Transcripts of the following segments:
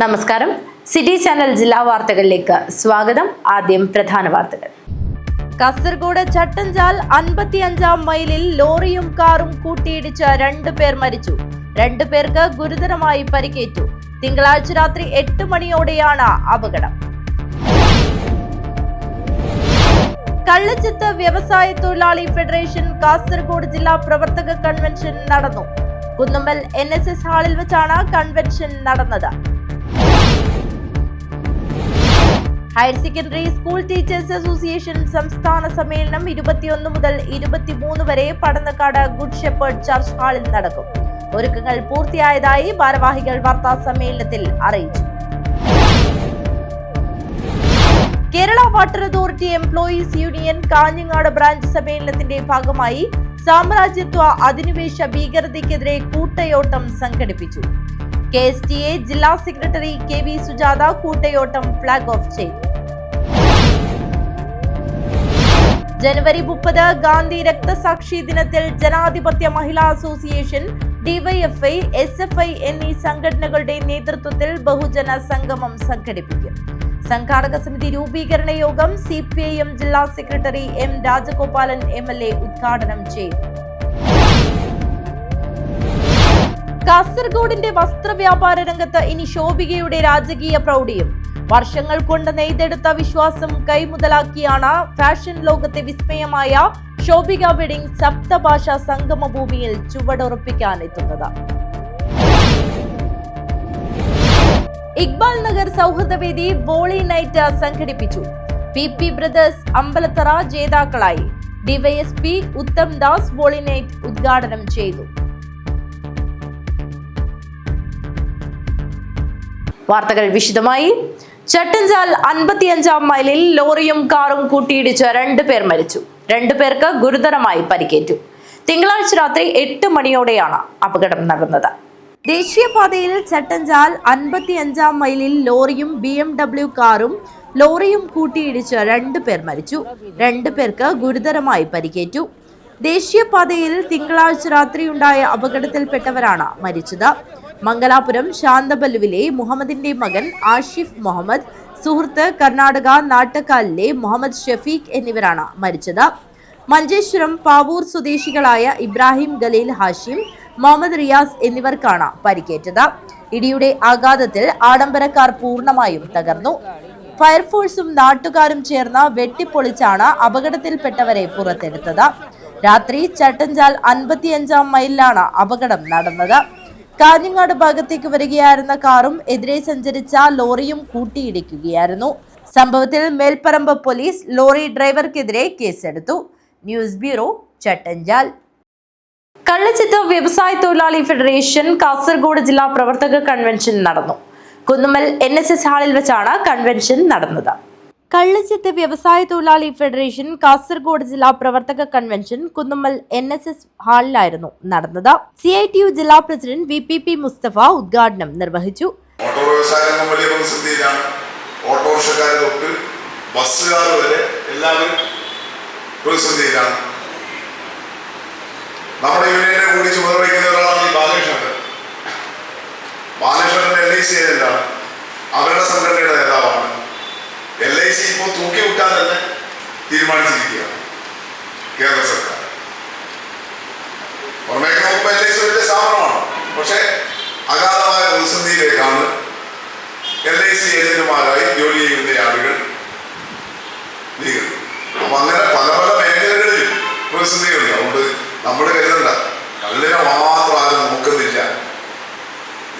നമസ്കാരം. City channel ജില്ലാ വാർത്തകളിലേക്ക് സ്വാഗതം. ആദ്യം പ്രധാന വാർത്തകൾ. കാസർഗോഡ് ചട്ടഞ്ചാൽ 55-ാം മൈലിൽ ലോറിയും കാറും കൂട്ടിയിടിച്ച് 2 പേർ മരിച്ചു. 2 പേർക്ക് ഗുരുതരമായി പരിക്കേറ്റു. തിങ്കളാഴ്ച രാത്രി 8 മണിയോടെയാണ് അപകടം. കള്ളച്ചിത്ത് വ്യവസായ തൊഴിലാളി ഫെഡറേഷൻ കാസർഗോഡ് ജില്ലാ പ്രവർത്തക കൺവെൻഷൻ നടന്നു. കുന്നുമ്മൽ NSS ഹാളിൽ വെച്ചാണ് കൺവെൻഷൻ നടന്നത്. Higher secondary school teachers association സംസ്ഥാന സമ്മേളനം 21 മുതൽ 23 വരെ പടന്നക്കാട് ഗുഡ് ഷെപ്പേർഡ് ചർച്ച് ഹാളിൽ നടക്കും. ഒരുക്കങ്ങൾ പൂർത്തിയായതായി ഭാരവാഹികൾ വാർത്താ സമ്മേളനത്തിൽ അറിയിച്ചു. Kerala water authority employees union Kanhangad branch സമ്മേളനത്തിന്റെ ഭാഗമായി സാമ്രാജ്യത്വ അധിനിവേശ ഭീകരതയ്ക്കെതിരെ കൂട്ടയോട്ടം സംഘടിപ്പിച്ചു. KSTA ജില്ലാ സെക്രട്ടറി KV സുജാത കൂട്ടയോട്ടം ഫ്ലാഗ് ഓഫ് ചെയ്തു. ജനുവരി 30 ഗാന്ധി രക്തസാക്ഷി ദിനത്തിൽ ജനാധിപത്യ മഹിളാ അസോസിയേഷൻ, DYFI, SFI എന്നീ സംഘടനകളുടെ നേതൃത്വത്തിൽ ബഹുജന സംഗമം സംഘടിപ്പിക്കും. സംഘാടക സമിതി രൂപീകരണ യോഗം CPIM ജില്ലാ സെക്രട്ടറി M രാജഗോപാലൻ MLA ഉദ്ഘാടനം ചെയ്തു. കാസർഗോഡിന്റെ വസ്ത്രവ്യാപാര രംഗത്ത് ഇനി ശോഭികയുടെ രാജകീയ പ്രൗഢിയും. വർഷങ്ങൾ കൊണ്ട് നെയ്തെടുത്ത വിശ്വാസം കൈമുതലാക്കിയാണ് ഫാഷൻ ലോകത്തെ വിസ്മയമായ ശോഭിക വെഡിംഗ് സപ്തഭാഷാ സംഗമഭൂമിയിൽ ചുവടുറപ്പിക്കാൻ എത്തുന്നത്. ഇക്ബാൽ നഗർ സൗഹൃദവേദി വോളി നൈറ്റ് സംഘടിപ്പിച്ചു. PP ബ്രദേഴ്സ് അമ്പലത്തറ ജേതാക്കളായി. DYSP Uttam Das volley night ഉദ്ഘാടനം ചെയ്തു. വാർത്തകൾ വിശദമായി. ചട്ടഞ്ചാൽ 55-ാം മൈലിൽ ലോറിയും കാറും കൂട്ടിയിടിച്ച് 2 പേർ മരിച്ചു. 2 പേർക്ക് ഗുരുതരമായി പരിക്കേറ്റു. തിങ്കളാഴ്ച രാത്രി 8 മണിയോടെയാണ് അപകടം നടന്നത്. ദേശീയപാതയിൽ ചട്ടഞ്ചാൽ 55-ാം മൈലിൽ ലോറിയും BMW കാറും ലോറിയും കൂട്ടിയിടിച്ച് 2 പേർ മരിച്ചു. 2 പേർക്ക് ഗുരുതരമായി പരിക്കേറ്റു. ദേശീയപാതയിൽ തിങ്കളാഴ്ച രാത്രിയുണ്ടായ അപകടത്തിൽപ്പെട്ടവരാണ് മരിച്ചത്. മംഗലാപുരം ശാന്തബല്ലുവിലെ മുഹമ്മദിന്റെ മകൻ ആഷിഫ് മുഹമ്മദ്, സുഹൃത്ത് കർണാടക നാട്ടക്കാലിലെ മുഹമ്മദ് ഷഫീഖ് എന്നിവരാണ് മരിച്ചത്. മഞ്ചേശ്വരം പാവൂർ സ്വദേശികളായ ഇബ്രാഹിം ഖലീൽ ഹാഷിം, മുഹമ്മദ് റിയാസ് എന്നിവർക്കാണ് പരിക്കേറ്റത്. ഇടിയുടെ ആഘാതത്തിൽ ആഡംബര കാർ പൂർണ്ണമായും തകർന്നു. ഫയർഫോഴ്സും നാട്ടുകാരും ചേർന്ന് വെട്ടിപ്പൊളിച്ചാണ് അപകടത്തിൽപ്പെട്ടവരെ പുറത്തെടുത്തത്. രാത്രി ചട്ടഞ്ചാൽ 55-ാം മൈലിലാണ് അപകടം നടന്നത്. കാഞ്ഞങ്ങാട് ഭാഗത്തേക്ക് വരികയായിരുന്ന കാറും എതിരെ സഞ്ചരിച്ച ലോറിയും കൂട്ടിയിടിക്കുകയായിരുന്നു. സംഭവത്തിൽ മേൽപ്പറമ്പ് പോലീസ് ലോറി ഡ്രൈവർക്കെതിരെ കേസെടുത്തു. News bureau, Chattanchal. കള്ളച്ചിത്ത് വ്യവസായ തൊഴിലാളി ഫെഡറേഷൻ കാസർഗോഡ് ജില്ലാ പ്രവർത്തക കൺവെൻഷൻ നടന്നു. കുന്നുമ്മൽ NSS ഹാളിൽ വെച്ചാണ് കൺവെൻഷൻ നടന്നത്. കള്ളച്ചിത്ത് വ്യവസായ തൊഴിലാളി ഫെഡറേഷൻ കാസർഗോഡ് ജില്ലാ പ്രവർത്തക കൺവെൻഷൻ കുന്നുമ്മൽ NSS ഹാളിലായിരുന്നു നടന്നത്. CITU ജില്ലാ പ്രസിഡന്റ് VPP മുസ്തഫ ഉദ്ഘാടനം നിർവഹിച്ചു. ഓട്ടോ വ്യവസായം വലിയ പ്രതിസന്ധിയിലാണ്. ഓട്ടോറിക്ഷക്കാർ തൊട്ട് ബസ്സുകാർ വരെ എല്ലാവരും പ്രതിസന്ധിയിലാണ്. നമ്മുടെ യൂണിയനെ കൂടി ചുമതല വഹിക്കുന്ന ഒരാളാണ് ഈ ബാലകൃഷ്ണൻ. ബാലകൃഷ്ണൻ LIC ഏജന്റാണ്. അവരുടെ സംഘടനയുടെ നേതാവാണ്. LIC ഇപ്പോൾ തൂക്കി വിട്ടാൻ തന്നെ തീരുമാനിച്ചിരിക്കുകയാണ് കേന്ദ്ര സർക്കാർ. പുറമേക്ക് നോക്കുമ്പോൾ LIC വലിയ സ്ഥാപനമാണ്. പക്ഷെ അഗാധമായ പ്രതിസന്ധിയിലേക്കാണ് LIC ഏജന്റുമാരായി ജോലി ചെയ്യുന്ന ആളുകൾ നീങ്ങുന്നത്. അപ്പൊ അങ്ങനെ പല പല മേഖലകളിൽ പ്രതിസന്ധികളുണ്ട്. അതുകൊണ്ട് നമ്മൾ കരുതണ്ട കള്ളിനെ മാത്രം ആരും നോക്കുന്നില്ല.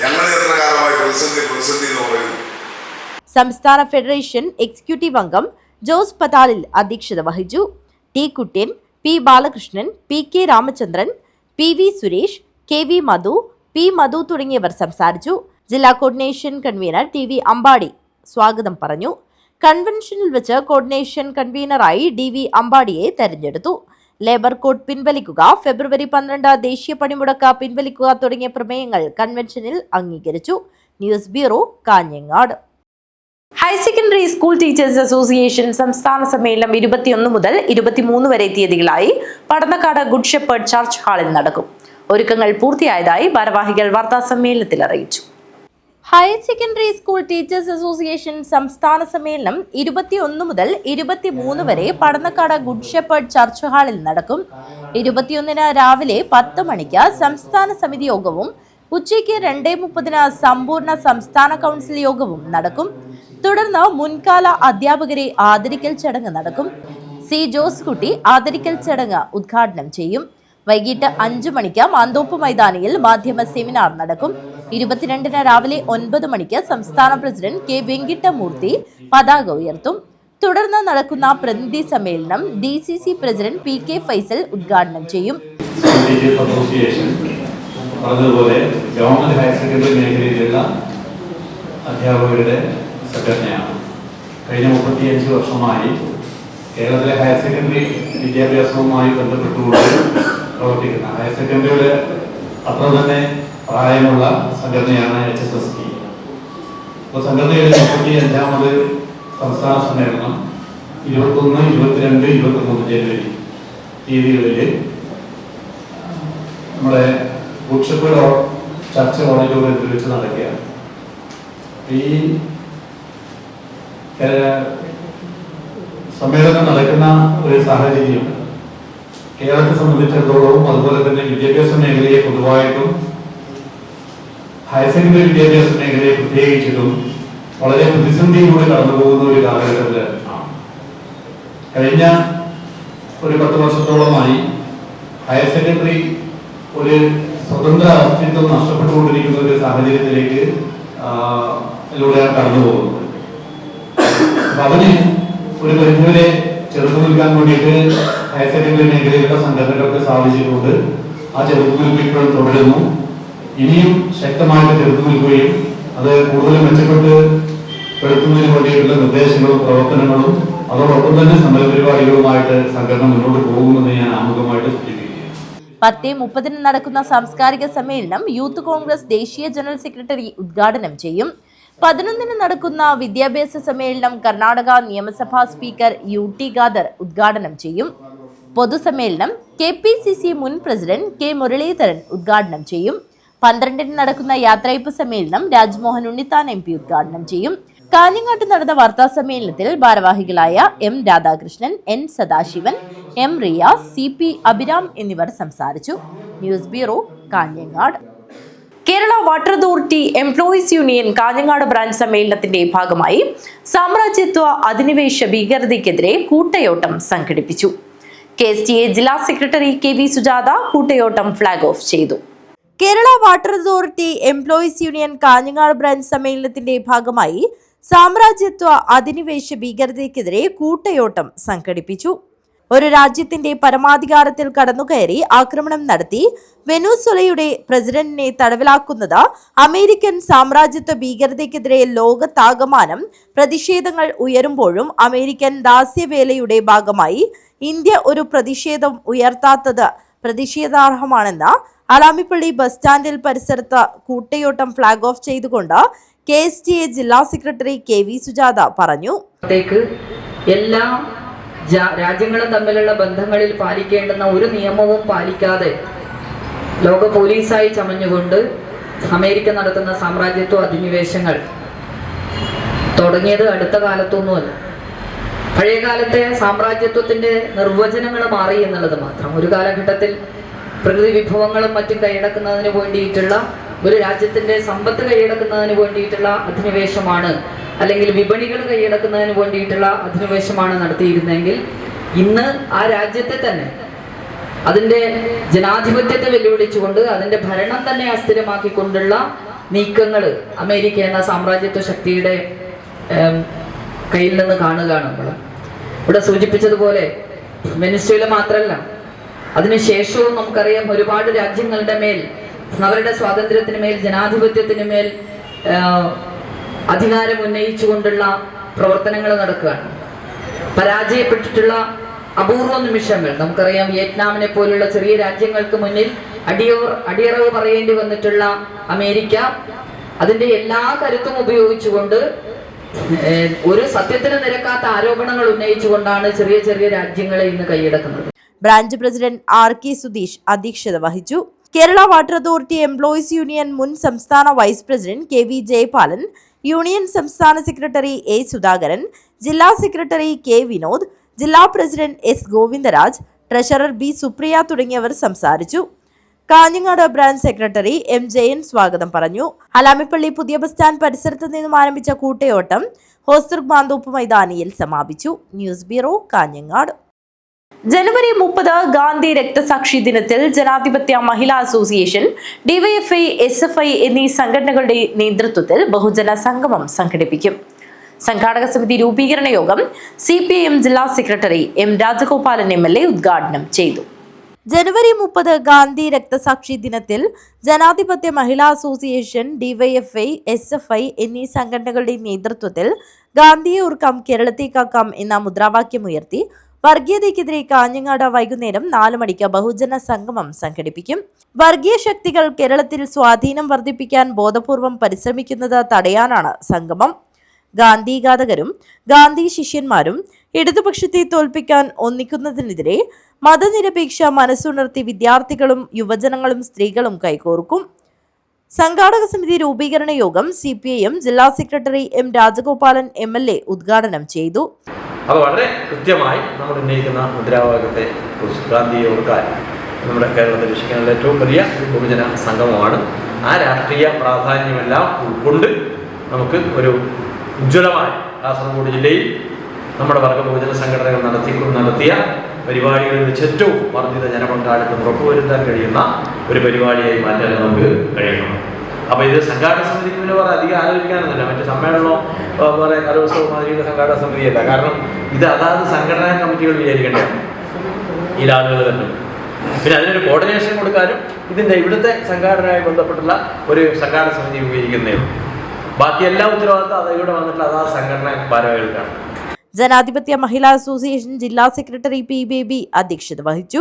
ഞങ്ങൾ എത്ര കാലമായി പ്രതിസന്ധി എന്ന് പറയുന്നു. സംസ്ഥാന ഫെഡറേഷൻ എക്സിക്യൂട്ടീവ് അംഗം ജോസ് പതാലിൽ അധ്യക്ഷത വഹിച്ചു. T Kurian, P Balakrishnan, PK Ramachandran, PV Suresh, KV മധു, P മധു തുടങ്ങിയവർ സംസാരിച്ചു. ജില്ലാ കോർഡിനേഷൻ കൺവീനർ TV അമ്പാടി സ്വാഗതം പറഞ്ഞു. കൺവെൻഷനിൽ വെച്ച് കോർഡിനേഷൻ കൺവീനറായി DV അമ്പാടിയെ തെരഞ്ഞെടുത്തു. ലേബർ കോഡ് പിൻവലിക്കുക, ഫെബ്രുവരി 12 ദേശീയ പണിമുടക്ക് പിൻവലിക്കുക തുടങ്ങിയ പ്രമേയങ്ങൾ കൺവെൻഷനിൽ അംഗീകരിച്ചു. News bureau, Kanhangad. Higher secondary school teachers association സംസ്ഥാന സമ്മേളനം 21 മുതൽ 23 വരെ തീയതികളായി പടന്നക്കാട് ഗുഡ് ഷെപ്പേർഡ് ചർച്ച് ഹാളിൽ നടക്കും. ഒരുക്കങ്ങൾ പൂർത്തിയായതായി ഭാരവാഹികൾ വാർത്താ സമ്മേളനത്തിൽ അറിയിച്ചു. Higher secondary school teachers association സംസ്ഥാന സമ്മേളനം 21 മുതൽ 23 വരെ പടന്നക്കാട് ഗുഡ് ഷെപ്പേർഡ് ചർച്ച് ഹാളിൽ നടക്കും. 21-ന് രാവിലെ 10 മണിക്ക് സംസ്ഥാന സമിതി യോഗവും ഉച്ചയ്ക്ക് 2:30-ന് സമ്പൂർണ്ണ സംസ്ഥാന കൗൺസിൽ യോഗവും നടക്കും. തുടർന്ന് മുൻകാല അധ്യാപകരെ ആദരിക്കൽ ചടങ്ങ് നടക്കും. സി ജോസ് കുട്ടി ആദരിക്കൽ ചടങ്ങ് ഉദ്ഘാടനം ചെയ്യും. വൈകിട്ട് 5 മണിക്ക് മാന്തോപ്പ് മൈതാനിയിൽ മാധ്യമ സെമിനാർ നടക്കും. 22-ന് രാവിലെ 9 മണിക്ക് സംസ്ഥാന പ്രസിഡന്റ് കെ വെങ്കിട്ടമൂർത്തി പതാക ഉയർത്തും. തുടർന്ന് നടക്കുന്ന പ്രതിനിധി സമ്മേളനം DCC പ്രസിഡന്റ് PK ഫൈസൽ ഉദ്ഘാടനം ചെയ്യും. പറഞ്ഞതുപോലെ ഗവൺമെന്റ് ഹയർ സെക്കൻഡറി മേഖലയിലുള്ള അധ്യാപകരുടെ സംഘടനയാണ്. കഴിഞ്ഞ 35 വർഷമായി കേരളത്തിലെ ഹയർ സെക്കൻഡറി വിദ്യാഭ്യാസവുമായി ബന്ധപ്പെട്ടുകൊണ്ട് പ്രവർത്തിക്കുന്ന ഹയർ സെക്കൻഡറിയുടെ അത്ര തന്നെ പ്രായമുള്ള സംഘടനയാണ് HSST. അപ്പോൾ സംഘടനയുടെ 35ാമത് സംസ്ഥാന സമ്മേളനം 21, 22, 23 ജനുവരി തീയതികളിൽ നമ്മുടെ ഗുഡ് ഷെപ്പേർഡ് ചർച്ച് ഓഡിറ്റോറിയത്തിൽ വെച്ച് നടക്കുകയാണ്. ഈ സമ്മേളനം നടക്കുന്ന ഒരു സാഹചര്യം കേരളത്തെ സംബന്ധിച്ചിടത്തോളം, അതുപോലെ തന്നെ വിദ്യാഭ്യാസ മേഖലയെ പൊതുവായിട്ടും ഹയർ സെക്കൻഡറി വിദ്യാഭ്യാസ മേഖലയെ പ്രത്യേകിച്ചിട്ടും വളരെ പ്രതിസന്ധിയിലൂടെ കടന്നു പോകുന്ന ഒരു കാലഘട്ടത്തിലാണ്. കഴിഞ്ഞ ഒരു 10 വർഷത്തോളമായി ഹയർ സെക്കൻഡറി ഒരു സ്വതന്ത്ര അസ്തിത്വം നഷ്ടപ്പെട്ടുകൊണ്ടിരിക്കുന്ന ഒരു സാഹചര്യത്തിലേക്ക് ലൂടെയാണ് കടന്നു പോകുന്നത്. അപ്പൊ അതിന് ഒരു പരിധിവരെ ചെറുത്തു നിൽക്കാൻ വേണ്ടിയിട്ട് ഹയർ സെക്കൻഡറി മേഖലയിലുള്ള സംഘടനകൾക്ക് സാധിച്ചിട്ടുണ്ട്. ആ ചെറുത്തുനിൽപ്പ് ഇപ്പോഴും തുടരുന്നു. ഇനിയും ശക്തമായിട്ട് ചെറുത്തു നിൽക്കുകയും അത് കൂടുതൽ മെച്ചപ്പെട്ട് പെടുത്തുന്നതിന് വേണ്ടിയിട്ടുള്ള നിർദ്ദേശങ്ങളും പ്രവർത്തനങ്ങളും അതോടൊപ്പം തന്നെ സമരപരിപാടികളുമായിട്ട് സംഘടന മുന്നോട്ട് പോകുമെന്ന് ഞാൻ ആമുഖമായിട്ട് സൂചിപ്പിക്കുകയാണ്. 10:30-ന് നടക്കുന്ന സാംസ്കാരിക സമ്മേളനം യൂത്ത് കോൺഗ്രസ് ദേശീയ ജനറൽ സെക്രട്ടറി ഉദ്ഘാടനം ചെയ്യും. 11-ന് നടക്കുന്ന വിദ്യാഭ്യാസ സമ്മേളനം കർണാടക നിയമസഭാ സ്പീക്കർ UT ഖാദർ ഉദ്ഘാടനം ചെയ്യും. പൊതുസമ്മേളനം KPCC മുൻ പ്രസിഡന്റ് K മുരളീധരൻ ഉദ്ഘാടനം ചെയ്യും. 12-ന് നടക്കുന്ന യാത്രയപ്പ് സമ്മേളനം രാജ്മോഹൻ ഉണ്ണിത്താൻ MP ഉദ്ഘാടനം ചെയ്യും. കാഞ്ഞങ്ങാട്ട് നടന്ന വാർത്താ സമ്മേളനത്തിൽ ഭാരവാഹികളായ M Radhakrishnan, N Sadasivan, M Riyas, CP Abhiram എന്നിവർ സംസാരിച്ചു. News bureau, Kanhangad. Kerala water authority employees union Kanhangad branch സമ്മേളനത്തിന്റെ ഭാഗമായി സാമ്രാജ്യത്വ അധിനിവേശ ഭീകരതയ്ക്കെതിരെ കൂട്ടയോട്ടം സംഘടിപ്പിച്ചു. KSTA ജില്ലാ സെക്രട്ടറി KV സുജാത കൂട്ടയോട്ടം ഫ്ളാഗ് ഓഫ് ചെയ്തു. Kerala water authority employees union Kanhangad branch സമ്മേളനത്തിന്റെ ഭാഗമായി സാമ്രാജ്യത്വ അധിനിവേശ ഭീകരതയ്ക്കെതിരെ കൂട്ടയോട്ടം സംഘടിപ്പിച്ചു. ഒരു രാജ്യത്തിന്റെ പരമാധികാരത്തിൽ കടന്നുകയറി ആക്രമണം നടത്തി വെനസ്വേലയുടെ പ്രസിഡന്റിനെ തടവിലാക്കുന്നത് അമേരിക്കൻ സാമ്രാജ്യത്വ ഭീകരതയ്ക്കെതിരെ ലോകത്താകമാനം പ്രതിഷേധങ്ങൾ ഉയരുമ്പോഴും അമേരിക്കൻ ദാസ്യവേലയുടെ ഭാഗമായി ഇന്ത്യ ഒരു പ്രതിഷേധം ഉയർത്താത്തത് പ്രതിഷേധാർഹമാണെന്ന് അലാമിപ്പള്ളി ബസ് സ്റ്റാൻഡിൽ പരിസരത്ത് കൂട്ടയോട്ടം ഫ്ളാഗ് ഓഫ് ചെയ്തുകൊണ്ട് KSTA ജില്ലാ സെക്രട്ടറി KV സുജാത പറഞ്ഞു. എല്ലാ രാജ്യങ്ങളും തമ്മിലുള്ള ബന്ധങ്ങളിൽ പാലിക്കേണ്ടുന്ന ഒരു നിയമവും പാലിക്കാതെ ലോക പോലീസായി ചമഞ്ഞുകൊണ്ട് അമേരിക്ക നടത്തുന്ന സാമ്രാജ്യത്വ അധിനിവേശങ്ങൾ തുടങ്ങിയത് അടുത്ത കാലത്തൊന്നുമല്ല. പഴയകാലത്തെ സാമ്രാജ്യത്വത്തിന്റെ നിർവചനങ്ങൾ മാറി എന്നുള്ളത് മാത്രം. ഒരു കാലഘട്ടത്തിൽ പ്രകൃതി വിഭവങ്ങളും മറ്റും കൈയടക്കുന്നതിന് വേണ്ടിയിട്ടുള്ള, ഒരു രാജ്യത്തിന്റെ സമ്പത്ത് കൈയടക്കുന്നതിന് വേണ്ടിയിട്ടുള്ള അധിനിവേശമാണ്, അല്ലെങ്കിൽ വിപണികൾ കൈയടക്കുന്നതിന് വേണ്ടിയിട്ടുള്ള അധിനിവേശമാണ് നടത്തിയിരുന്നെങ്കിൽ ഇന്ന് ആ രാജ്യത്തെ തന്നെ അതിന്റെ ജനാധിപത്യത്തെ വെല്ലുവിളിച്ചുകൊണ്ട് അതിന്റെ ഭരണം തന്നെ അസ്ഥിരമാക്കിക്കൊണ്ടുള്ള നീക്കങ്ങൾ അമേരിക്ക എന്ന സാമ്രാജ്യത്വ ശക്തിയുടെ കയ്യിൽ നിന്ന് കാണുകയാണ്. നമ്മൾ ഇവിടെ സൂചിപ്പിച്ചതുപോലെ വെനസ്വേല മാത്രമല്ല, അതിനുശേഷവും നമുക്കറിയാം ഒരുപാട് രാജ്യങ്ങളുടെ മേൽ അവരുടെ സ്വാതന്ത്ര്യത്തിന് മേൽ, ജനാധിപത്യത്തിന് മേൽ അധികാരം ഉന്നയിച്ചുകൊണ്ടുള്ള പ്രവർത്തനങ്ങൾ നടക്കുകയാണ്. പരാജയപ്പെട്ടിട്ടുള്ള അപൂർവ നിമിഷങ്ങൾ നമുക്കറിയാം. വിയറ്റ്നാമിനെ പോലുള്ള ചെറിയ രാജ്യങ്ങൾക്ക് മുന്നിൽ അടിയറവ് പറയേണ്ടി വന്നിട്ടുള്ള അമേരിക്ക അതിന്റെ എല്ലാ കരുത്തും ഉപയോഗിച്ചുകൊണ്ട് ഒരു സത്യത്തിന് നിരക്കാത്ത ആരോപണങ്ങൾ ഉന്നയിച്ചുകൊണ്ടാണ് ചെറിയ ചെറിയ രാജ്യങ്ങളെ ഇന്ന് കൈയടക്കുന്നത്. ബ്രാഞ്ച് പ്രസിഡന്റ് RK സുധീഷ് അധ്യക്ഷത വഹിച്ചു. Kerala water authority employees union മുൻ സംസ്ഥാന vice president KV Jayapalan, union സംസ്ഥാന സെക്രട്ടറി A സുധാകരൻ, ജില്ലാ സെക്രട്ടറി K വിനോദ്, ജില്ലാ president S Govindaraj, treasurer B Supriya തുടങ്ങിയവർ സംസാരിച്ചു. Kanhangad branch secretary M Jayan സ്വാഗതം പറഞ്ഞു. ഹലാമിപ്പള്ളി പുതിയ ബസ് സ്റ്റാൻഡ് പരിസരത്ത് നിന്നും ആരംഭിച്ച കൂട്ടയോട്ടം ഹോസ്ദുർഗ് മാന്തോപ്പ് മൈതാനിയിൽ സമാപിച്ചു. News bureau, Kanhangad. ജനുവരി 30 ഗാന്ധി രക്തസാക്ഷി ദിനത്തിൽ ജനാധിപത്യ മഹിളാ അസോസിയേഷൻ, DYFI, SFI എന്നീ സംഘടനകളുടെ നേതൃത്വത്തിൽ ബഹുജന സംഗമം സംഘടിപ്പിക്കും. സംഘാടക സമിതി രൂപീകരണ യോഗം CPIM ജില്ലാ സെക്രട്ടറി M രാജഗോപാലൻ MLA ഉദ്ഘാടനം ചെയ്തു. ജനുവരി 30 ഗാന്ധി രക്തസാക്ഷി ദിനത്തിൽ ജനാധിപത്യ മഹിളാ അസോസിയേഷൻ, DYFI, SFI എന്നീ സംഘടനകളുടെ നേതൃത്വത്തിൽ ഗാന്ധിയെ ഓർക്കാം, കേരളത്തെ കാക്കാം എന്ന മുദ്രാവാക്യമുയർത്തി വർഗീയതയ്ക്കെതിരെ കാഞ്ഞങ്ങാട് വൈകുന്നേരം 4 മണിക്ക് ബഹുജന സംഗമം സംഘടിപ്പിക്കും. വർഗീയ ശക്തികൾ കേരളത്തിൽ സ്വാധീനം വർദ്ധിപ്പിക്കാൻ ബോധപൂർവം പരിശ്രമിക്കുന്നത് തടയാനാണ് സംഗമം. ഗാന്ധിഘാതകരും ഗാന്ധി ശിഷ്യന്മാരും ഇടതുപക്ഷത്തെ തോൽപ്പിക്കാൻ ഒന്നിക്കുന്നതിനെതിരെ മതനിരപേക്ഷ മനസ്സുണർത്തി വിദ്യാർത്ഥികളും യുവജനങ്ങളും സ്ത്രീകളും കൈകോർക്കും. സംഘാടക സമിതി രൂപീകരണ യോഗം CPIM ജില്ലാ സെക്രട്ടറി M രാജഗോപാലൻ MLA ഉദ്ഘാടനം ചെയ്തു. അത് വളരെ കൃത്യമായി നമ്മൾ ഉന്നയിക്കുന്ന മുദ്രാവാക്യത്തെ കുറിച്ച് ഗാന്ധിയെ ഓർക്കാൻ നമ്മുടെ കേരളത്തിൽ രക്ഷിക്കാനുള്ള ഏറ്റവും വലിയ ബഹുജന സംഗമമാണ്. ആ രാഷ്ട്രീയ പ്രാധാന്യമെല്ലാം ഉൾക്കൊണ്ട് നമുക്ക് ഒരു ഉജ്ജ്വലമായ കാസർഗോഡ് ജില്ലയിൽ നമ്മുടെ വർഗ ബഹുജന സംഘടനകൾ നടത്തിയ പരിപാടികളിൽ വെച്ച് ഏറ്റവും വർദ്ധിത ജനപങ്കാളിത്തം ഉറപ്പുവരുത്താൻ കഴിയുന്ന ഒരു പരിപാടിയായി മാറ്റാൻ നമുക്ക് കഴിയണം. അപ്പോൾ ഇത് സംഘാടക സമിതിക്ക് പിന്നെ വേറെ അധികം ആലോചിക്കാനൊന്നുമില്ല. മറ്റ് സമ്മേളനമോ വേറെ കലോത്സവമോ മാതിരിയുള്ള സംഘാടക സമിതിയല്ല. കാരണം ഇത് അതാത് സംഘടനാ കമ്മിറ്റികൾ വിചാരിക്കേണ്ടതാണ് ഈ ആളുകൾ തന്നെ. പിന്നെ അതിനൊരു കോർഡിനേഷൻ കൊടുക്കാനും ഇതിൻ്റെ ഇവിടുത്തെ സംഘാടനയുമായി ബന്ധപ്പെട്ടുള്ള ഒരു സംഘാടക സമിതി ഉപയോഗിക്കുന്നേ ഉള്ളൂ. ബാക്കി എല്ലാ ഉത്തരവാദിത്തം അത് ഇവിടെ വന്നിട്ടുള്ള അതാത് സംഘടനാ ഭാരവാഹികൾക്കാണ്. ജനാധിപത്യ മഹിളാ അസോസിയേഷൻ ജില്ലാ സെക്രട്ടറി P ബേബി അധ്യക്ഷത വഹിച്ചു.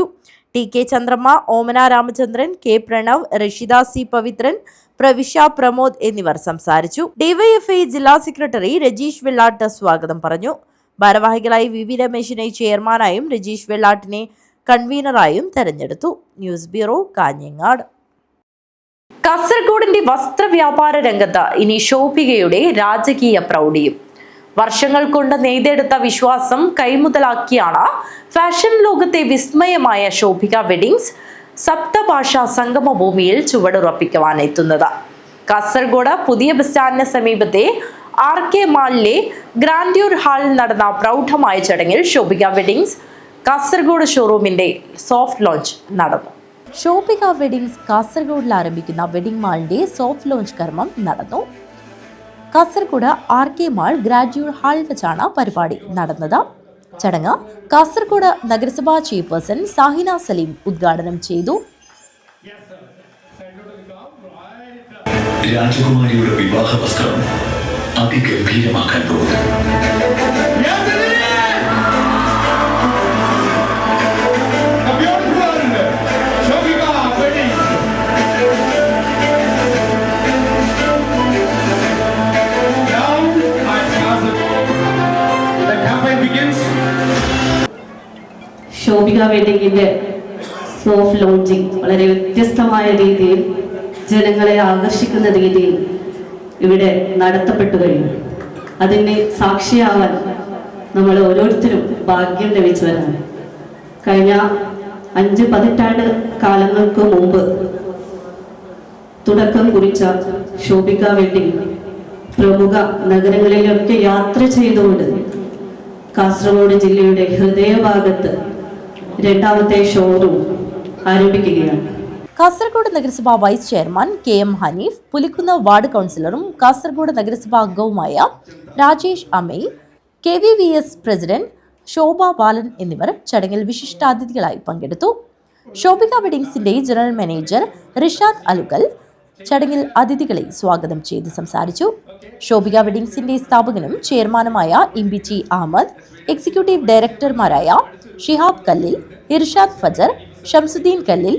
TK ചന്ദ്രമ്മ, ഓമന രാമചന്ദ്രൻ, K പ്രണവ്, റഷിദ C പവിത്രൻ, പ്രവിശ പ്രമോദ് എന്നിവർ സംസാരിച്ചു. DYFI ജില്ലാ സെക്രട്ടറി രജീഷ് വെള്ളാട്ട് സ്വാഗതം പറഞ്ഞു. ഭാരവാഹികളായി VV രമേശിനെ ചെയർമാനായും രജീഷ് വെള്ളാട്ടിനെ കൺവീനറായും തെരഞ്ഞെടുത്തു. News bureau, Kanhangad. കാസർഗോഡിന്റെ വസ്ത്രവ്യാപാര രംഗത്ത് ഇനി ശോഭികയുടെ രാജകീയ പ്രൗഢിയും. വർഷങ്ങൾ കൊണ്ട് നെയ്തെടുത്ത വിശ്വാസം കൈമുതലാക്കിയാണ് ഫാഷൻ ലോകത്തെ വിസ്മയമായ ശോഭിക വെഡിങ്സ് സപ്തഭാഷാ സംഗമഭൂമിയിൽ ചുവടുറപ്പിക്കുവാൻ എത്തുന്നത്. കാസർഗോഡ് പുതിയ ബസ് സ്റ്റാൻഡിന് സമീപത്തെ RK മാളിലെ ഗ്രാൻഡ്യൂർ ഹാളിൽ നടന്ന പ്രൗഢമായ ചടങ്ങിൽ ശോഭിക വെഡിങ്സ് കാസർഗോഡ് ഷോറൂമിന്റെ സോഫ്റ്റ് ലോഞ്ച് നടന്നു. ശോഭിക വെഡിങ്സ് കാസർഗോഡിൽ ആരംഭിക്കുന്ന വെഡിംഗ് മാളിന്റെ സോഫ്റ്റ് ലോഞ്ച് കർമ്മം നടന്നു. കാസർഗോഡ് RK മാൾ ഗ്രാൻഡ്യൂർ ഹാളിൽ വെച്ചാണ് പരിപാടി നടന്നത്. ചടങ്ങ് കാസർഗോഡ് നഗരസഭാ ചെയർപേഴ്സൺ സാഹിന സലീം ഉദ്ഘാടനം ചെയ്തു. രാജകുമാരിയുടെ വിവാഹ വസ്ത്രം അതിഗംഭീരമാക്കാൻ പോകുന്നു. ശോഭിക വെഡിങ്ങിന്റെ സോഫ്റ്റ് ലോഞ്ചിങ് വളരെ വ്യത്യസ്തമായ രീതിയിൽ ജനങ്ങളെ ആകർഷിക്കുന്ന രീതിയിൽ ഇവിടെ നടത്തപ്പെട്ടു കഴിഞ്ഞു. അതിന് സാക്ഷിയാവാൻ നമ്മൾ ഓരോരുത്തരും ഭാഗ്യം ലഭിച്ചവരാണ്. കഴിഞ്ഞ 5 പതിറ്റാണ്ട് കാലങ്ങൾക്ക് മുമ്പ് തുടക്കം കുറിച്ച ശോഭിക വെഡിങ് പ്രമുഖ നഗരങ്ങളിലൊക്കെ യാത്ര ചെയ്തുകൊണ്ട് കാസർഗോഡ് ജില്ലയുടെ ഹൃദയഭാഗത്ത് 2ാമത്തെ ഷോറൂം ആരംഭിക്കുകയാണ്. കാസർഗോഡ് നഗരസഭാ vice chairman KM Haneef, Pulikkunnu ward കൗൺസിലറും കാസർഗോഡ് നഗരസഭാ അംഗവുമായ രാജേഷ് അമൈ, KVVS പ്രസിഡന്റ് ശോഭ ബാലൻ എന്നിവർ ചടങ്ങിൽ വിശിഷ്ടാതിഥികളായി പങ്കെടുത്തു. ശോഭിക വെഡിങ്സിന്റെ ജനറൽ മാനേജർ റിഷാദ് അലുകൽ ചടങ്ങിൽ അതിഥികളെ സ്വാഗതം ചെയ്ത് സംസാരിച്ചു. ശോഭിക വെഡിങ്സിന്റെ സ്ഥാപകനും ചെയർമാനുമായ MBT അഹമ്മദ്, എക്സിക്യൂട്ടീവ് ഡയറക്ടർമാരായ ഷിഹാബ് കല്ലിൽ, ഇർഷാദ് ഫജർ, ഷംസുദ്ദീൻ കല്ലിൽ,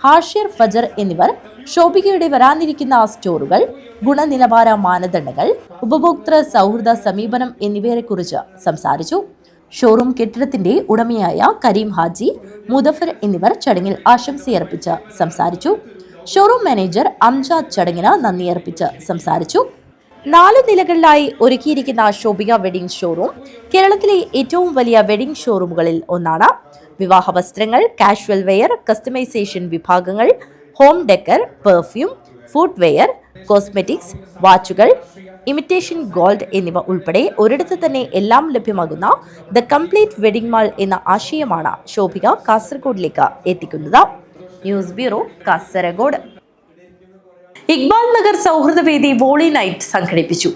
ഹാഷിർ ഫജർ എന്നിവർ ശോഭികയുടെ വരാനിരിക്കുന്ന സ്റ്റോറുകൾ, ഗുണനിലവാര മാനദണ്ഡങ്ങൾ, ഉപഭോക്തൃ സൗഹൃദ സമീപനം എന്നിവയെക്കുറിച്ച് സംസാരിച്ചു. ഷോറൂം കെട്ടിടത്തിന്റെ ഉടമയായ കരീം ഹാജി, മുദഫർ എന്നിവർ ചടങ്ങിൽ ആശംസയർപ്പിച്ച് സംസാരിച്ചു. ഷോറൂം മാനേജർ അംജാദ് ചടങ്ങിന് നന്ദിയർപ്പിച്ച് സംസാരിച്ചു. 4 നിലകളിലായി ഒരുക്കിയിരിക്കുന്ന ശോഭിക വെഡിംഗ് ഷോറൂം കേരളത്തിലെ ഏറ്റവും വലിയ വെഡിംഗ് ഷോറൂമുകളിൽ ഒന്നാണ്. വിവാഹ വസ്ത്രങ്ങൾ, കാഷ്വൽ വെയർ, കസ്റ്റമൈസേഷൻ വിഭാഗങ്ങൾ, home decor, perfume, food wear, cosmetics, വാച്ചുകൾ, ഇമിറ്റേഷൻ ഗോൾഡ് എന്നിവ ഉൾപ്പെടെ ഒരിടത്ത് തന്നെ എല്ലാം ലഭ്യമാകുന്ന ദ കംപ്ലീറ്റ് വെഡിംഗ് മാൾ എന്ന ആശയമാണ് ശോഭിക കാസർഗോഡിലേക്ക് എത്തിക്കുന്നത്. News bureau, Kasaragod. ഇക്ബാൽ നഗർ സൗഹൃദവേദി വോളി നൈറ്റ് സംഘടിപ്പിച്ചു.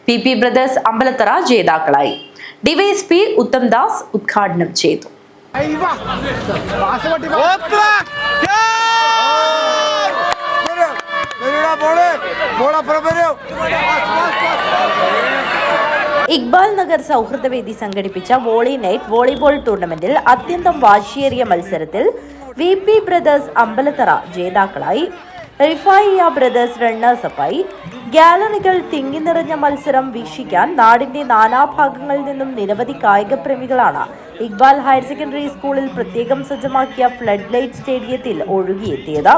പി ബ്രദേഴ്സ് അമ്പലത്തറ ജേതാക്കളായി. ഡിവൈഎസ്പി ഉത്തം ദാസ് ഉദ്ഘാടനം ചെയ്തു. ഇക്ബാൽ നഗർ സൗഹൃദവേദി സംഘടിപ്പിച്ച വോളി നൈറ്റ് വോളിബോൾ ടൂർണമെന്റിൽ അത്യന്തം വാശിയേറിയ മത്സരത്തിൽ പി ബ്രദേഴ്സ് അമ്പലത്തറ ജേതാക്കളായി. റിഫായിയ ബ്രദേഴ്സ് റണ്ണേഴ്സപ്പായി. ഗാലറികൾ തിങ്ങി നിറഞ്ഞ മത്സരം വീക്ഷിക്കാൻ നാടിന്റെ നാനാഭാഗങ്ങളിൽ നിന്നും നിരവധി കായിക പ്രേമികളാണ് ഇക്ബാൽ ഹയർ സെക്കൻഡറി സ്കൂളിൽ പ്രത്യേകം സജ്ജമാക്കിയ ഫ്ലഡ് ലൈറ്റ് സ്റ്റേഡിയത്തിൽ ഒഴുകിയെത്തിയത്.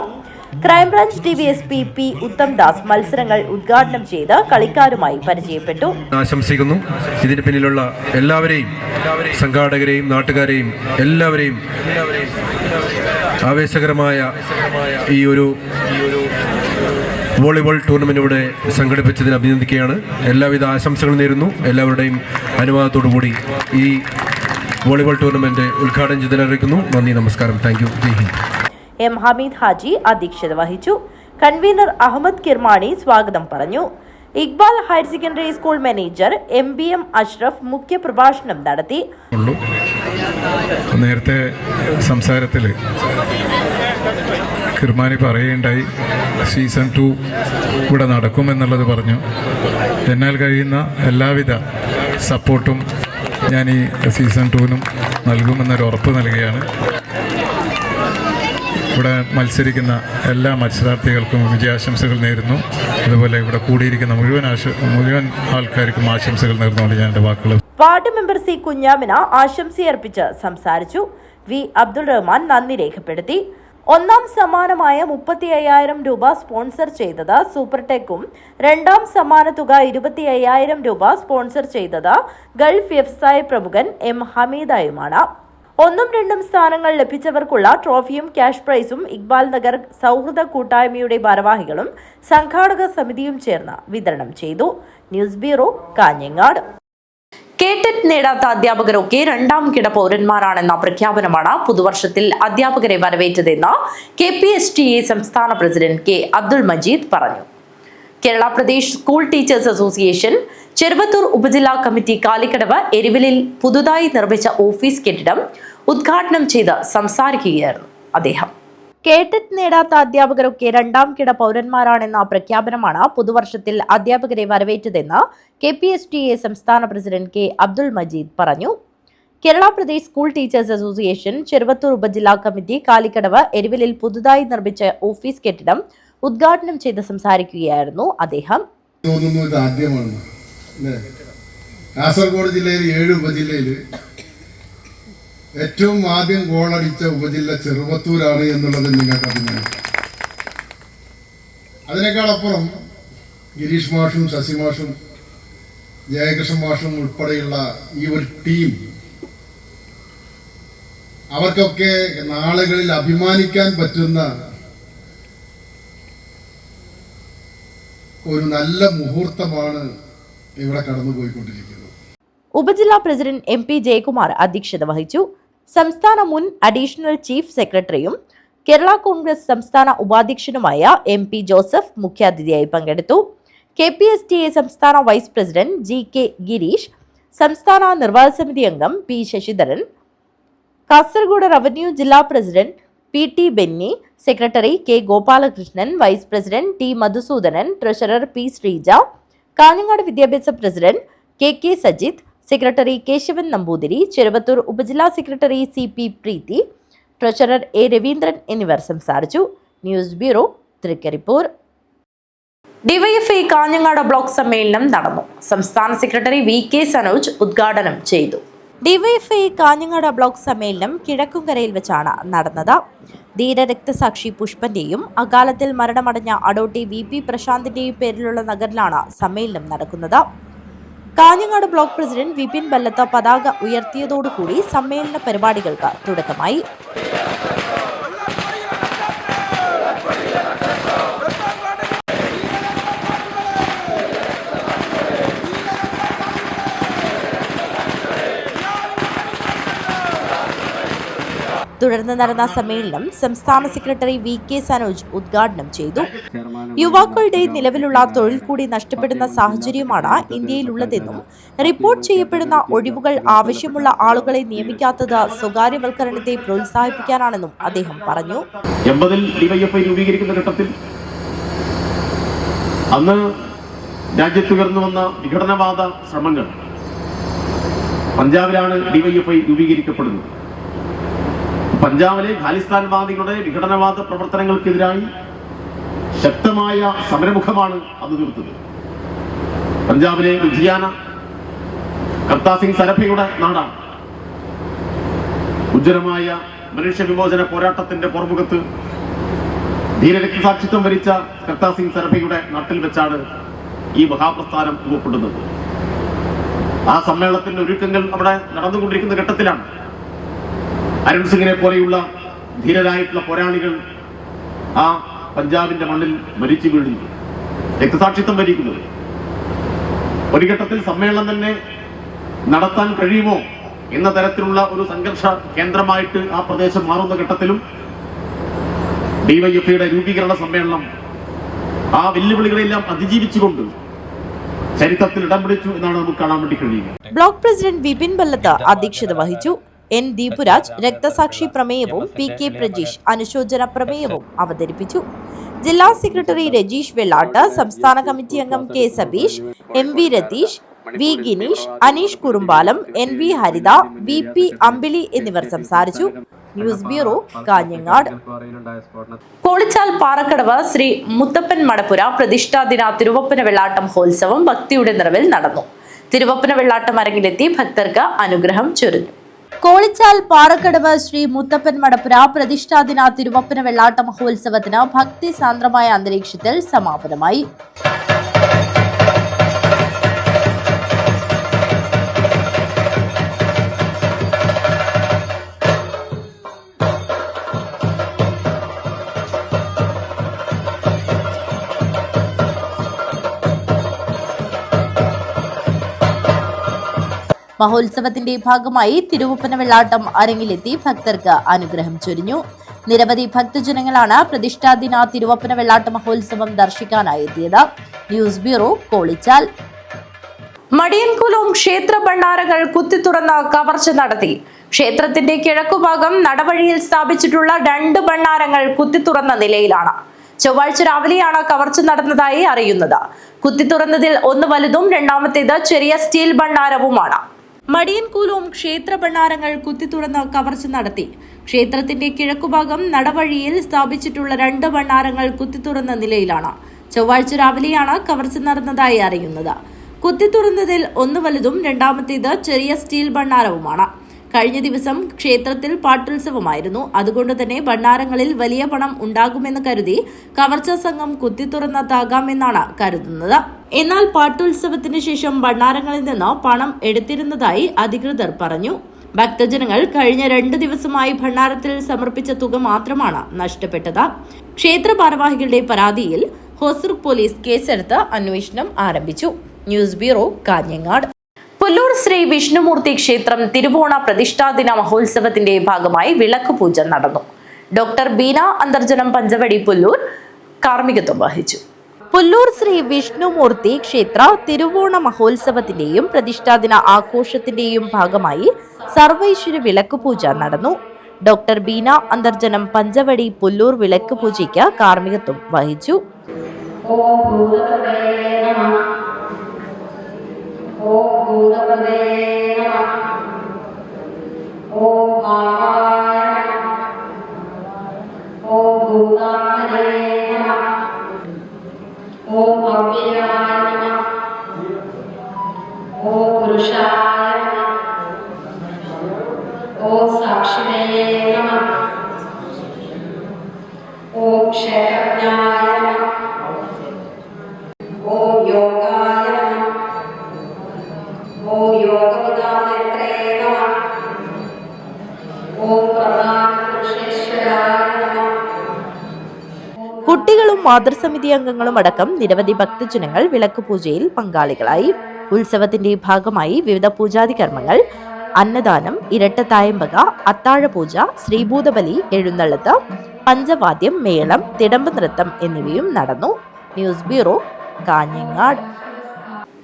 Crime branch DYSP P Uttam Das മത്സരങ്ങൾ ഉദ്ഘാടനം ചെയ്ത് കളിക്കാരുമായി പരിചയപ്പെട്ടു. ആശംസിക്കുന്നു. ഇതിന് പിന്നിലുള്ള എല്ലാവരെയും, സംഘാടകരെയും നാട്ടുകാരെയും എല്ലാവരെയും ആവേശകരമായ ഈ ഒരു വോളിബോൾ ടൂർണമെന്റ് ഇവിടെ സംഘടിപ്പിച്ചതിന് അഭിനന്ദിക്കുകയാണ്. എല്ലാവിധ ആശംസകളും നേരുന്നു. എല്ലാവരുടെയും അനുവാദത്തോടു കൂടി ഈ വോളിബോൾ ടൂർണമെന്റ് ഉദ്ഘാടനം ചെയ്തറിയിക്കുന്നു. നന്ദി, നമസ്കാരം. Thank you. Jai Hind. M Hameed Haji അധ്യക്ഷത വഹിച്ചു. കൺവീനർ അഹമ്മദ് കിർമാണി സ്വാഗതം പറഞ്ഞു. Iqbal higher secondary school manager MBM Ashraf മുഖ്യപ്രഭാഷണം നടത്തി. നേരത്തെ സംസാരത്തിൽ കിർമാനി പറയുകയുണ്ടായി സീസൺ 2 ഇവിടെ നടക്കുമെന്നുള്ളത് പറഞ്ഞു. എന്നാൽ കഴിയുന്ന എല്ലാവിധ സപ്പോർട്ടും ഞാൻ ഈ സീസൺ 2നും നൽകുമെന്നൊരു ഉറപ്പ് നൽകുകയാണ്. ഇവിടെ മത്സരിക്കുന്ന എല്ലാ മത്സരാർത്ഥികൾക്കും വിജയാശംസകൾ നേരുന്നു. അതുപോലെ ഇവിടെ കൂടിയിരിക്കുന്ന മുഴുവൻ ആൾക്കാർക്കും ആശംസകൾ നേർന്നുകൊണ്ട് ഞാൻ എൻ്റെ വാക്കുകൾ. വാർഡ് മെമ്പർ സി കുഞ്ഞാമിന ആശംസയർപ്പിച്ച് സംസാരിച്ചു. വി അബ്ദുൾ റഹ്മാൻ നന്ദി രേഖപ്പെടുത്തി. ഒന്നാം സമ്മാനമായ 35,000 രൂപ സ്പോൺസർ ചെയ്തത് സൂപ്പർടെക്കും, രണ്ടാം സമ്മാന തുക 25,000 രൂപ സ്പോൺസർ ചെയ്തത് ഗൾഫ് വ്യവസായ പ്രമുഖൻ M ഹമീദായുമാണ്. 1ഉം 2ഉം സ്ഥാനങ്ങൾ ലഭിച്ചവർക്കുള്ള ട്രോഫിയും ക്യാഷ് പ്രൈസും ഇക്ബാൽ നഗർ സൗഹൃദ കൂട്ടായ്മയുടെ ഭാരവാഹികളും സംഘാടക സമിതിയും ചേർന്ന് വിതരണം ചെയ്തു. News bureau, Kanhangad. കേട്ടറ്റ് നേടാത്ത അധ്യാപകരൊക്കെ 2ാം കിട പൗരന്മാരാണെന്ന പ്രഖ്യാപനമാണ് പുതുവർഷത്തിൽ അധ്യാപകരെ വരവേറ്റതെന്ന് KPSTA സംസ്ഥാന പ്രസിഡന്റ് K അബ്ദുൾ മജീദ് പറഞ്ഞു. Kerala Pradesh school teachers association Cheruvathur ഉപജില്ലാ കമ്മിറ്റി കാലിക്കടവ് എരിവിലിൽ പുതുതായി നിർമ്മിച്ച ഓഫീസ് കെട്ടിടം ഉദ്ഘാടനം ചെയ്ത് സംസാരിക്കുകയായിരുന്നു അദ്ദേഹം. കേട്ടറ്റ് നേടാത്ത അധ്യാപകരൊക്കെ 2ാം കിട പൗരന്മാരാണെന്ന പ്രഖ്യാപനമാണ് പുതുവർഷത്തിൽ അധ്യാപകരെ വരവേറ്റതെന്ന് KPSTA സംസ്ഥാന പ്രസിഡന്റ് K അബ്ദുൾ മജീദ് പറഞ്ഞു. Kerala Pradesh school teachers association Cheruvathur ഉപജില്ലാ കമ്മിറ്റി കാലിക്കടവ് എരിവിലിൽ പുതുതായി നിർമ്മിച്ച ഓഫീസ് കെട്ടിടം ഉദ്ഘാടനം ചെയ്ത് സംസാരിക്കുകയായിരുന്നു അദ്ദേഹം. കാസർഗോഡ് ജില്ലയിൽ 7 ഉപജില്ലയിൽ ഏറ്റവും ആദ്യം ഗോളടിച്ച ഉപജില്ല ചെറുവത്തൂരാണ് എന്നുള്ളത് നിങ്ങൾക്ക് അഭിമാനം. അതിനേക്കാളപ്പുറം ഗിരീഷ് മാഷും ശശി മാഷും ജയകൃഷ്ണൻ മാഷും ഉൾപ്പെടെയുള്ള ഈ ഒരു ടീം, അവർക്കൊക്കെ നാളുകളിൽ അഭിമാനിക്കാൻ പറ്റുന്ന ഒരു നല്ല മുഹൂർത്തമാണ് ഇവിടെ കടന്നുപോയിക്കൊണ്ടിരിക്കുന്നത്. ഉപജില്ലാ പ്രസിഡന്റ് MP ജയകുമാർ അധ്യക്ഷത വഹിച്ചു. സംസ്ഥാന മുൻ അഡീഷണൽ ചീഫ് സെക്രട്ടറിയും കേരള കോൺഗ്രസ് സംസ്ഥാന ഉപാധ്യക്ഷനുമായ MP ജോസഫ് മുഖ്യാതിഥിയായി പങ്കെടുത്തു. KPSTA സംസ്ഥാന വൈസ് പ്രസിഡന്റ് GK ഗിരീഷ്, സംസ്ഥാന നിർവാഹക സമിതി അംഗം P ശശിധരൻ, കാസർഗോഡ് റവന്യൂ ജില്ലാ president PT Benny, secretary K Gopalakrishnan, vice president T Madhusoodanan, treasurer P Sreeja, Kanhangad വിദ്യാഭ്യാസ president KK Sajith, secretary Kesavan Namboothiri, Cheruvathur ഉപജില്ലാ secretary CP Preethi, treasurer A Raveendran എന്നിവർ സംസാരിച്ചു. News bureau, Trikaripur. DYFI Kanhangad block സമ്മേളനം നടന്നു. സംസ്ഥാന സെക്രട്ടറി VK സനോജ് ഉദ്ഘാടനം ചെയ്തു. ഡിവൈഎഫ്ഐ കാഞ്ഞങ്ങാട് ബ്ലോക്ക് സമ്മേളനം കിഴക്കുംകരയിൽ വെച്ചാണ് നടന്നത്. ധീരരക്തസാക്ഷി പുഷ്പന്റെയും അകാലത്തിൽ മരണമടഞ്ഞ അഡോട്ടി VP പ്രശാന്തിന്റെയും പേരിലുള്ള നഗറിലാണ് സമ്മേളനം നടക്കുന്നത്. കാഞ്ഞങ്ങാട് ബ്ലോക്ക് പ്രസിഡന്റ് വിപിൻ ബല്ലത്ത് പതാക ഉയർത്തിയതോടുകൂടി സമ്മേളന പരിപാടികൾക്ക് തുടക്കമായി. തുടർന്ന് നടന്ന സമ്മേളനം സംസ്ഥാന സെക്രട്ടറി VK സനോജ് ഉദ്ഘാടനം ചെയ്തു. യുവാക്കളുടെ നിലവിലുള്ള തൊഴിൽ കൂടി നഷ്ടപ്പെടുന്ന സാഹചര്യമാണ് ഇന്ത്യയിലുള്ളതെന്നും റിപ്പോർട്ട് ചെയ്യപ്പെടുന്ന ഒഴിവുകൾ ആവശ്യമുള്ള ആളുകളെ നിയമിക്കാത്തത് സ്വകാര്യവൽക്കരണത്തെ പ്രോത്സാഹിപ്പിക്കാനാണെന്നും അദ്ദേഹം പറഞ്ഞു. 80-ൽ ഡിവൈഎഫ്ഐ രൂപീകരിക്കുന്ന ഘട്ടത്തിൽ അന്ന് രാജ്യത്ത് ഉയർന്നു വന്ന വിഘടനവാദ ശ്രമങ്ങൾ പഞ്ചാബിലാണ് ഡിവൈഎഫ്ഐ രൂപീകരിക്കപ്പെടുന്നത്. പഞ്ചാബിലെ ഖാലിസ്ഥാൻവാദികളുടെ വിഘടനവാദ പ്രവർത്തനങ്ങൾക്കെതിരായി ശക്തമായ സമരമുഖമാണ് അത് തീർത്തത്. പഞ്ചാബിലെ ലുധിയാന കർത്താ സിംഗ് സരഭയുടെ നാടാണ്. ഉജ്ജ്വലമായ മനുഷ്യവിമോചന പോരാട്ടത്തിന്റെ പുറമുഖത്ത് ധീരരക്തസാക്ഷിത്വം വരിച്ച കർത്താ സിംഗ് സരഭയുടെ നാട്ടിൽ വെച്ചാണ് ഈ മഹാപ്രസ്ഥാനം രൂപപ്പെടുന്നത്. ആ സമ്മേളനത്തിന്റെ ഒരുക്കങ്ങൾ അവിടെ നടന്നുകൊണ്ടിരിക്കുന്ന ഘട്ടത്തിലാണ് അരുൺ സിംഗിനെ പോലെയുള്ള ധീരരായിട്ടുള്ള പോരാളികൾ ആ പഞ്ചാബിന്റെ മണ്ണിൽ മരിച്ചു വീഴുന്നത്, രക്തസാക്ഷിത്വം വരിക്കുന്നത്. ഒരു ഘട്ടത്തിൽ സമ്മേളനം തന്നെ നടത്താൻ കഴിയുമോ എന്ന തരത്തിലുള്ള ഒരു സംഘർഷ കേന്ദ്രമായിട്ട് ആ പ്രദേശം മാറുന്ന ഘട്ടത്തിലും ഡിവൈഎഫ്ഐയുടെ രൂപീകരണ സമ്മേളനം ആ വെല്ലുവിളികളെല്ലാം അതിജീവിച്ചുകൊണ്ട് ചരിത്രത്തിൽ ഇടം പിടിച്ചു എന്നാണ് നമുക്ക് കാണാൻ വേണ്ടി കഴിയുക. ബ്ലോക്ക് പ്രസിഡന്റ് വിപിൻ ബല്ലത്ത് അധ്യക്ഷത വഹിച്ചു. N. ദീപുരാജ് രക്തസാക്ഷി പ്രമേയവും PK പ്രജീഷ് അനുശോചന പ്രമേയവും അവതരിപ്പിച്ചു. ജില്ലാ സെക്രട്ടറി രജീഷ് വെള്ളാട്ട്, സംസ്ഥാന കമ്മിറ്റി അംഗം K. Sabeesh, MV Ratheesh, V. Gineesh, Aneesh Kurumbalam, NV ഹരിത, VP അമ്പിളി എന്നിവർ സംസാരിച്ചു. News bureau, Kanhangad. കോളിച്ചാൽ പാറക്കടവ് ശ്രീ മുത്തപ്പൻ മടപ്പുര പ്രതിഷ്ഠാദിന തിരുവപ്പന വെള്ളാട്ട മഹോത്സവം ഭക്തിയുടെ നിറവിൽ നടന്നു. തിരുവപ്പന വെള്ളാട്ടം അരങ്ങിലെത്തി ഭക്തർക്ക് അനുഗ്രഹം ചൊരിഞ്ഞു. കോളിച്ചാൽ പാറക്കടവ് ശ്രീ മുത്തപ്പൻ മടപ്പുര പ്രതിഷ്ഠാദിന തിരുവപ്പന വെള്ളാട്ട മഹോത്സവത്തിന് ഭക്തി സാന്ദ്രമായ അന്തരീക്ഷത്തിൽ സമാപനമായി. മഹോത്സവത്തിന്റെ ഭാഗമായി തിരുവപ്പന വെള്ളാട്ടം അരങ്ങിലെത്തി ഭക്തർക്ക് അനുഗ്രഹം ചൊരിഞ്ഞു. നിരവധി ഭക്തജനങ്ങളാണ് പ്രതിഷ്ഠാദിന തിരുവപ്പന വെള്ളാട്ട മഹോത്സവം ദർശിക്കാനായി എത്തിയത്. News bureau, Kolichal. മടിയൻകുലം ക്ഷേത്ര ഭണ്ഡാരങ്ങൾ കുത്തിത്തുറന്ന് കവർച്ച നടത്തി. ക്ഷേത്രത്തിന്റെ കിഴക്കുഭാഗം നടവഴിയിൽ സ്ഥാപിച്ചിട്ടുള്ള 2 ഭണ്ഡാരങ്ങൾ കുത്തിത്തുറന്ന നിലയിലാണ്. ചൊവ്വാഴ്ച രാവിലെയാണ് കവർച്ച നടന്നതായി അറിയുന്നത്. കുത്തിത്തുറന്നതിൽ ഒന്ന് വലുതും രണ്ടാമത്തേത് ചെറിയ സ്റ്റീൽ ഭണ്ഡാരവുമാണ്. മടിയൻകൂലവും ക്ഷേത്ര ഭണ്ഡാരങ്ങൾ കുത്തിത്തുറന്ന് കവർച്ച നടത്തി. ക്ഷേത്രത്തിന്റെ കിഴക്കുഭാഗം നടവഴിയിൽ സ്ഥാപിച്ചിട്ടുള്ള 2 ഭണ്ഡാരങ്ങൾ കുത്തിത്തുറന്ന നിലയിലാണ്. ചൊവ്വാഴ്ച രാവിലെയാണ് കവർച്ച നടന്നതായി അറിയുന്നത്. കുത്തിത്തുറന്നതിൽ ഒന്ന് വലുതും രണ്ടാമത്തേത് ചെറിയ സ്റ്റീൽ ഭണ്ഡാരവുമാണ്. കഴിഞ്ഞ ദിവസം ക്ഷേത്രത്തിൽ പാട്ടുത്സവമായിരുന്നു. അതുകൊണ്ട് തന്നെ ഭണ്ഡാരങ്ങളിൽ വലിയ പണം ഉണ്ടാകുമെന്ന് കരുതി കവർച്ചാ സംഘം കുത്തിത്തുറന്നതാകാമെന്നാണ് കരുതുന്നത്. എന്നാൽ പാട്ടുത്സവത്തിന് ശേഷം ഭണ്ഡാരങ്ങളിൽ നിന്ന് പണം എടുത്തിരുന്നതായി അധികൃതർ പറഞ്ഞു. ഭക്തജനങ്ങൾ കഴിഞ്ഞ 2 ദിവസമായി ഭണ്ഡാരത്തിൽ സമർപ്പിച്ച തുക മാത്രമാണ് നഷ്ടപ്പെട്ടത്. ക്ഷേത്ര ഭാരവാഹികളുടെ പരാതിയിൽ ഹൊസൂർ പോലീസ് കേസെടുത്ത് അന്വേഷണം ആരംഭിച്ചു. News bureau, Kanhangad. പുല്ലൂർ ശ്രീ വിഷ്ണുമൂർത്തി ക്ഷേത്രം തിരുവോണ പ്രതിഷ്ഠാദിന മഹോത്സവത്തിന്റെ ഭാഗമായി വിളക്ക് പൂജ നടന്നു. ഡോക്ടർ ബീന അന്തർജനം പഞ്ചവടി പുല്ലൂർ കാർമ്മികത്വം വഹിച്ചു. പുല്ലൂർ ശ്രീ വിഷ്ണുമൂർത്തി ക്ഷേത്ര തിരുവോണ മഹോത്സവത്തിന്റെയും പ്രതിഷ്ഠാദിന ആഘോഷത്തിന്റെയും ഭാഗമായി സർവൈശ്വര്യ വിളക്ക് പൂജ നടന്നു. ഡോക്ടർ ബീന അന്തർജനം പഞ്ചവടി പുല്ലൂർ വിളക്ക് പൂജയ്ക്ക് കാർമ്മികത്വം വഹിച്ചു. സാക്ഷിണേ നമഃ. ഓം ക്ഷേത്രജ്ഞായ നമഃ. ഓം യോഗായ നമഃ. ഓം യോഗവിദാനത്രേ നമഃ. ഓം പ്രധാനപുരുഷേശ്വരായ നമഃ. കുട്ടികളും മാതൃസമിതി അംഗങ്ങളും അടക്കം നിരവധി ഭക്തജനങ്ങൾ വിളക്ക് പൂജയിൽ പങ്കാളികളായി. ഉത്സവത്തിന്റെ ഭാഗമായി വിവിധ പൂജാതി കർമ്മങ്ങൾ, അന്നദാനം, ഇരട്ടത്തായമ്പക, അത്താഴപൂജ, ശ്രീഭൂതബലി, എഴുന്നള്ളത്ത്, പഞ്ചവാദ്യം, മേളം, തിടമ്പ് നൃത്തം എന്നിവയും നടന്നു. News bureau, Kanhangad.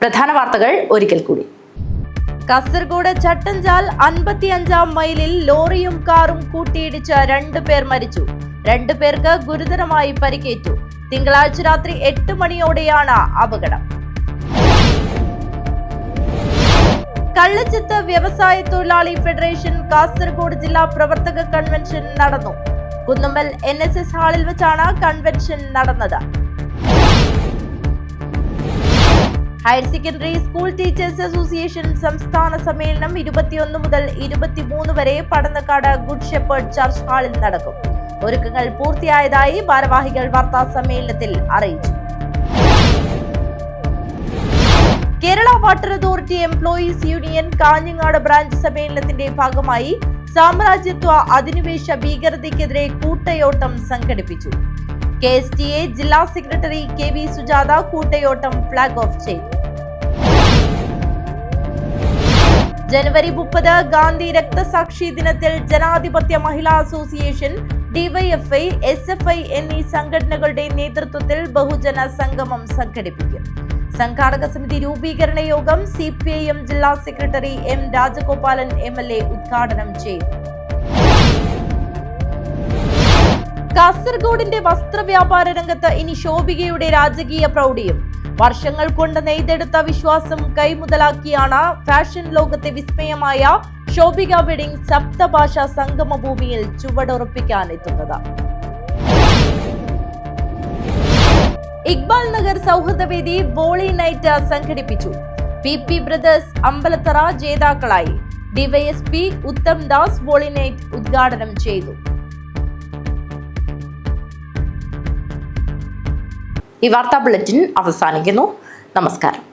പ്രധാന വാർത്തകൾ ഒരിക്കൽ കൂടി. കാസർഗോഡ് ചട്ടഞ്ചാൽ 55-ാം മൈലിൽ ലോറിയും കാറും കൂട്ടിയിടിച്ച് 2 പേർ മരിച്ചു. 2 പേർക്ക് ഗുരുതരമായി പരിക്കേറ്റു. തിങ്കളാഴ്ച രാത്രി 8 മണിയോടെയാണ് അപകടം. കള്ളച്ചത്ത് വ്യവസായ തൊഴിലാളി ഫെഡറേഷൻ കാസർഗോഡ് ജില്ലാ പ്രവർത്തക കൺവെൻഷൻ നടന്നു. കുന്നുമ്മൽ NSS ഹാളിൽ വെച്ചാണ് കൺവെൻഷൻ നടന്നത്. Higher secondary school teachers association സംസ്ഥാന സമ്മേളനം 21 മുതൽ 23 വരെ പടന്നക്കാട് ഗുഡ് ഷെപ്പേർഡ് ചർച്ച് ഹാളിൽ നടക്കും. ഒരുക്കങ്ങൾ പൂർത്തിയായതായി ഭാരവാഹികൾ വാർത്താ സമ്മേളനത്തിൽ അറിയിച്ചു. Kerala water authority employees union Kanhangad branch സമ്മേളനത്തിന്റെ ഭാഗമായി സാമ്രാജ്യത്വ അധിനിവേശ ഭീകരതയ്ക്കെതിരെ കൂട്ടയോട്ടം സംഘടിപ്പിച്ചു. KSTA ജില്ലാ സെക്രട്ടറി KV സുജാത കൂട്ടയോട്ടം ഫ്ലാഗ് ഓഫ് ചെയ്തു. ജനുവരി 30 ഗാന്ധി രക്തസാക്ഷി ദിനത്തിൽ ജനാധിപത്യ മഹിളാ അസോസിയേഷൻ, DYFI, SFI എന്നീ സംഘടനകളുടെ നേതൃത്വത്തിൽ ബഹുജന സംഗമം സംഘടിപ്പിക്കും. സംഘാടക സമിതി രൂപീകരണ യോഗം CPIM ജില്ലാ സെക്രട്ടറി M രാജഗോപാലൻ MLA ഉദ്ഘാടനം ചെയ്തു. കാസർഗോഡിന്റെ വസ്ത്രവ്യാപാര രംഗത്ത് ഇനി ശോഭികയുടെ രാജകീയ പ്രൗഢിയും. വർഷങ്ങൾ കൊണ്ട് നെയ്തെടുത്ത വിശ്വാസം കൈമുതലാക്കിയാണ് ഫാഷൻ ലോകത്തെ വിസ്മയമായ ശോഭിക വെഡിംഗ് സപ്തഭാഷാ സംഗമ ഭൂമിയിൽ ചുവടുറപ്പിക്കാൻ എത്തുന്നത്. ഇക്ബാൽ നഗർ സൗഹൃദവേദി വോളി നൈറ്റ് സംഘടിപ്പിച്ചു. PP ബ്രദേഴ്സ് അമ്പലത്തറ ജേതാക്കളായി. DYSP Uttam Das volley night ഉദ്ഘാടനം ചെയ്തു. ഈ വാർത്താ ബുള്ളറ്റിൻ അവസാനിക്കുന്നു. നമസ്കാരം.